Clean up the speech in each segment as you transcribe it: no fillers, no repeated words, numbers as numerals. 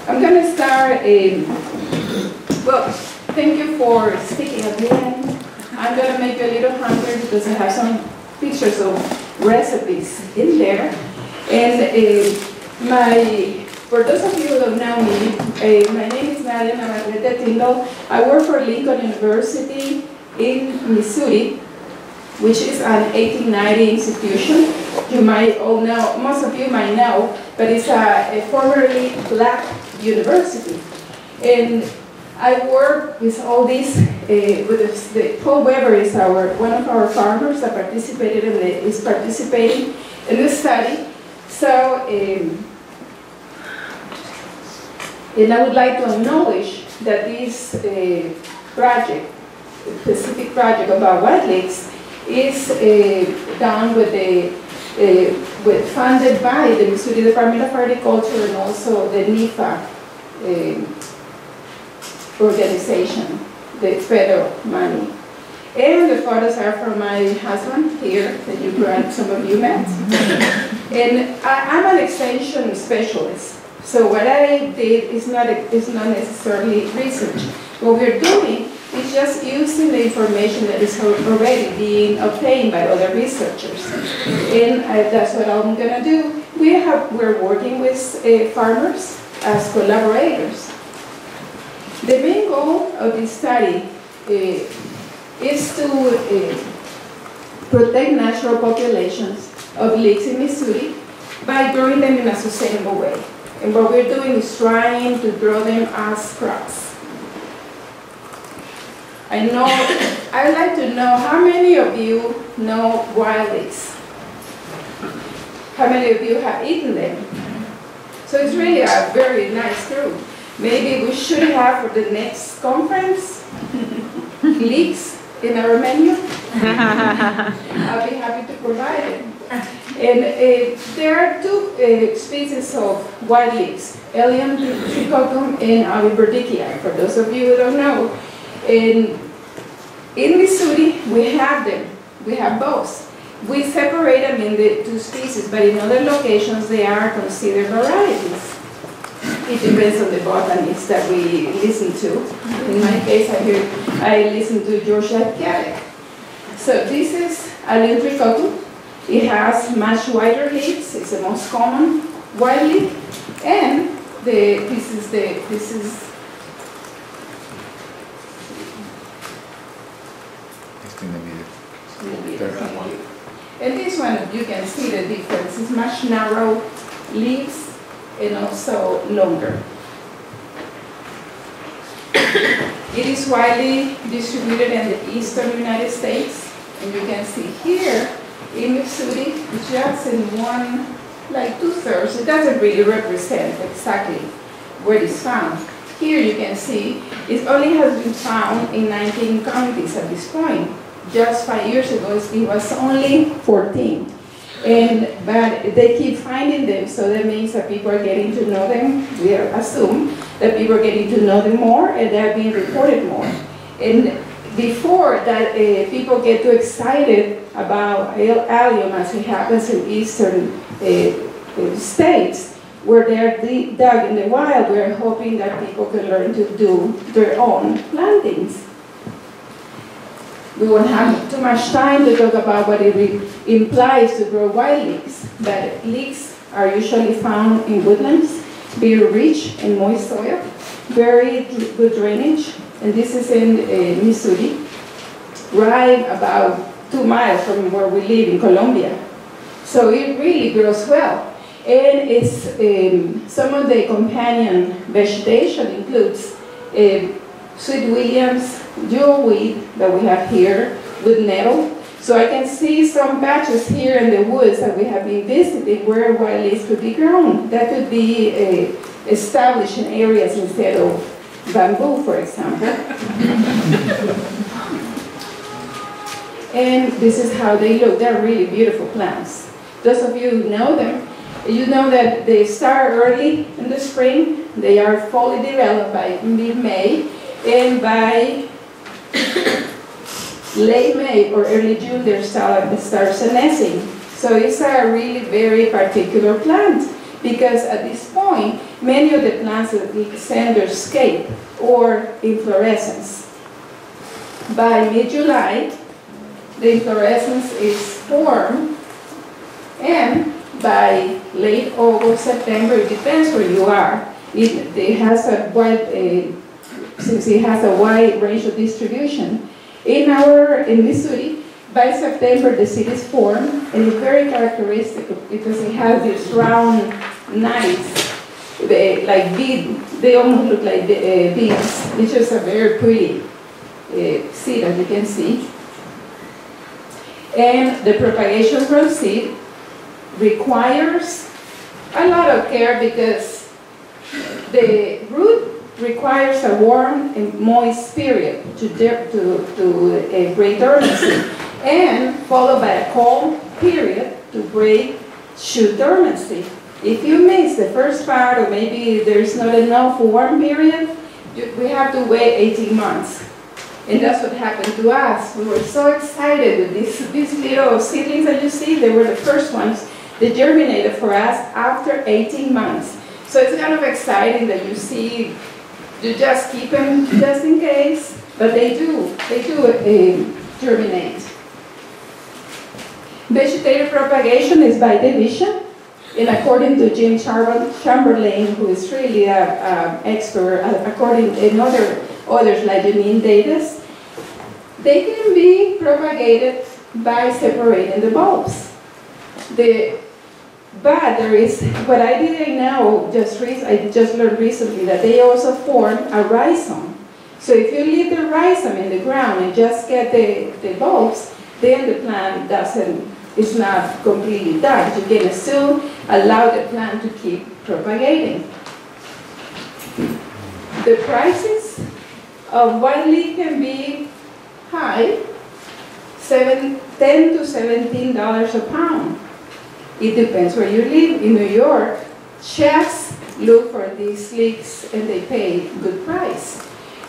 I'm going to start, well, thank you for sticking at the end. I'm going to make you a little hungry because I have some pictures of recipes in there. And for those of you who don't know me, my name is Nadia Navarrete Tindall. I work for Lincoln University in Missouri, which is an 1890 institution. You might all know, most of you might know, but it's a formerly black university. And I work with all these, Paul Weber is one of our farmers that participated is participating in this study. So, and I would like to acknowledge that this project, specific project about white lakes, is done funded by the Missouri Department of Agriculture and also the NIFA organization, the federal money. And the photos are from my husband here, that some of you met. And I'm an extension specialist. So what I did is not necessarily research. What we're doing is just using the information that is already being obtained by other researchers. And that's what I'm going to do. We're working with farmers as collaborators. The main goal of this study is to protect natural populations of lakes in Missouri by growing them in a sustainable way. And what we're doing is trying to grow them as crops. I'd like to know how many of you know wild lakes? How many of you have eaten them? So it's really a very nice group. Maybe we should have for the next conference leeks in our menu. I'll be happy to provide it. And there are two species of wild leeks, Elium trichotum and Alibardickia, for those of you who don't know. In Missouri, we have them. We have both. We separate them in the two species, but in other locations, they are considered varieties. It depends on the botanists that we listen to. In my case, I listen to George Adkiatic. So this is Elium trichotum. It has much wider leaves. It's the most common wild leaf, and this is in the middle. And this one, you can see the difference. It's much narrow leaves and also longer. It is widely distributed in the eastern United States, and you can see here in Missouri, just in one, like 2/3. It doesn't really represent exactly where it's found. Here you can see it only has been found in 19 counties at this point. Just 5 years ago, it was only 14. But they keep finding them, so that means that people are getting to know them. We assume that people are getting to know them more, and they're being reported more. And before that, people get too excited about allium, as it happens in eastern states, where they're dug in the wild. We're hoping that people can learn to do their own plantings. We won't have too much time to talk about what it implies to grow wild leeks, but leeks are usually found in woodlands, very rich in moist soil, very good drainage, and this is in Missouri, right about 2 miles from where we live in Columbia. So it really grows well. And it's, some of the companion vegetation includes Sweet Williams, jewelweed that we have here with nettle. So I can see some patches here in the woods that we have been visiting where wild leeks could be grown. That could be established in areas instead of bamboo, for example. And this is how they look. They're really beautiful plants. Those of you who know them, you know that they start early in the spring. They are fully developed by mid-May, and by late May or early June, they start senescing. So it's a really very particular plant, because at this point, many of the plants send their scape or inflorescence. By mid-July, the inflorescence is formed, and by late August, September, it depends where you are. It has a wide, since it has a wide range of distribution. In Missouri, by September, the seed is formed, and it's very characteristic because it has these round knives, like bead. They almost look like beads. It's just a very pretty seed, as you can see. And the propagation from seed requires a lot of care because the root requires a warm and moist period to break dormancy, and followed by a cold period to break shoot dormancy. If you miss the first part, or maybe there's not enough warm period, we have to wait 18 months. And that's what happened to us. We were so excited with these little seedlings that you see. They were the first ones that germinated for us after 18 months. So it's kind of exciting that you see, you just keep them just in case, but they do germinate. Vegetative propagation is by division, and according to Jim Chamberlain, who is really an expert, according to others like Janine Davis, they can be propagated by separating the bulbs. But there is, what I didn't know, I just learned recently that they also form a rhizome. So if you leave the rhizome in the ground and just get the bulbs, then the plant is not completely done. You can still allow the plant to keep propagating. The prices of wild leaf can be high, $10 to $17 a pound. It depends where you live. In New York, chefs look for these leeks and they pay good price.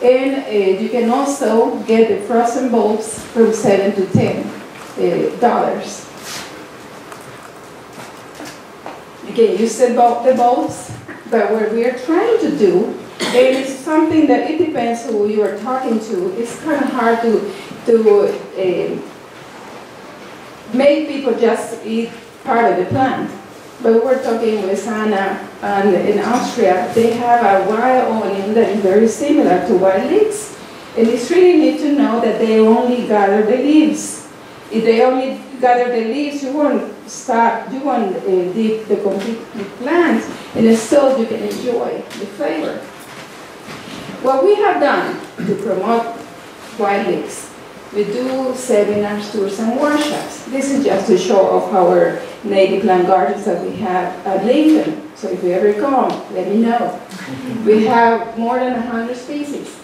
And you can also get the frozen bulbs from $7 to $10. You can use the bulbs, but what we are trying to do, and it's something that it depends who you are talking to. It's kind of hard to make people just eat part of the plant. But we're talking with Anna, and in Austria, they have a wild onion that is very similar to wild leeks. And it's really neat to know that they only gather the leaves. If they only gather the leaves, you won't dip the complete plant, and still you can enjoy the flavor. What we have done to promote wild leeks, we do seminars, tours, and workshops. This is just to show off our native plant gardens that we have at Lincoln. So if you ever come, let me know. We have more than 100 species.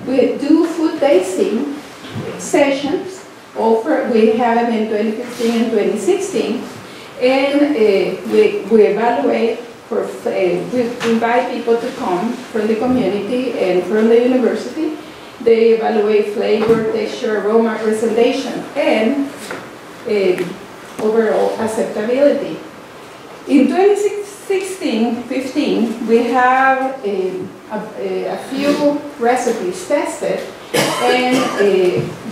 We do food tasting sessions. We have them in 2015 and 2016. And we evaluate, we invite people to come from the community and from the university. They evaluate flavor, texture, aroma, presentation, and overall acceptability. In 2016-15, we have a few recipes tested, and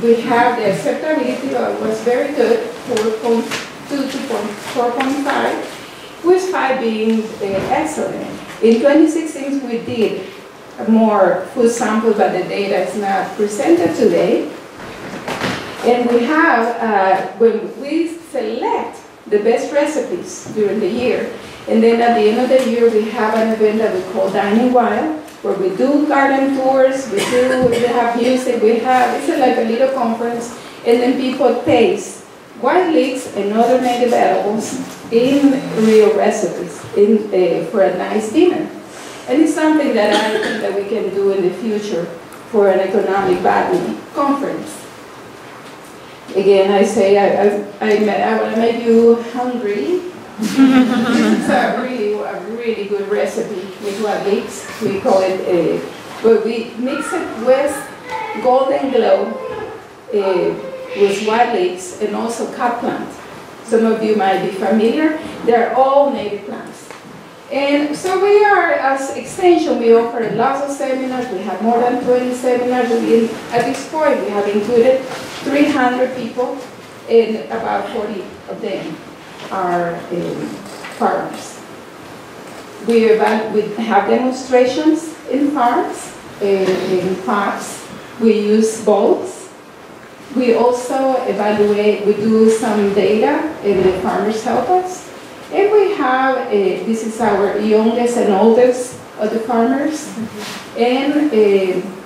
we have the acceptability was very good, 4.2 to 4.5, with 5 being excellent. In 2016, we did more food samples, but the data is not presented today. And we have, when we select the best recipes during the year, and then at the end of the year, we have an event that we call Dining Wild, where we do garden tours, we have music, it's like a little conference, and then people taste wild leeks and other native edibles in real recipes for a nice dinner. And it's something that I think that we can do in the future for an economic botany conference. Again, I say I want to make you hungry. This is a really good recipe with wild leeks. We call it, but we mix it with Golden Glow, with wild leeks, and also cut plant. Some of you might be familiar. They're all native plants. And so we are, as Extension, we offer lots of seminars. We have more than 20 seminars. At this point, we have included 300 people, and about 40 of them are farmers. We have demonstrations in farms, in parks. We use boats. We also evaluate, we do some data, and the farmers help us. And we have, this is our youngest and oldest of the farmers. And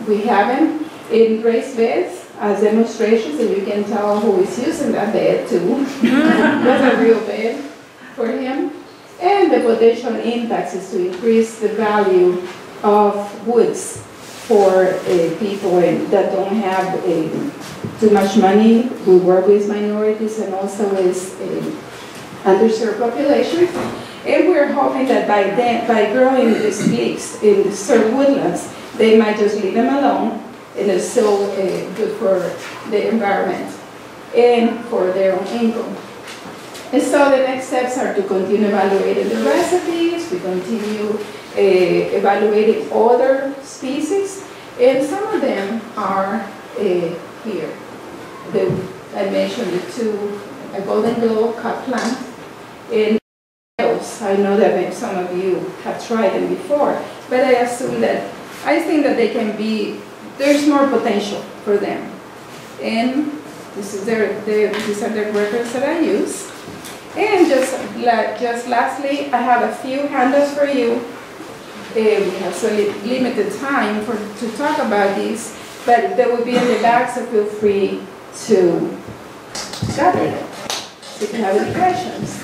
we have them in raised beds as demonstrations, and you can tell who is using that bed too. That's a real bed for him. And the potential impacts is to increase the value of woods for people that don't have too much money. We work with minorities and also with underserved populations. And we're hoping that by growing these leaves in the certain woodlands, they might just leave them alone, and it's still good for the environment and for their own income. And so the next steps are to continue evaluating the recipes. We continue evaluating other species, and some of them are here. I mentioned the two, a golden glow cut plant, and I know that some of you have tried them before, but I assume that, I think that they can be, there's more potential for them. And this is these are the records that I use. And just lastly, I have a few handouts for you. We have so limited time to talk about these, but they will be in the back, so feel free to gather them if you have any questions.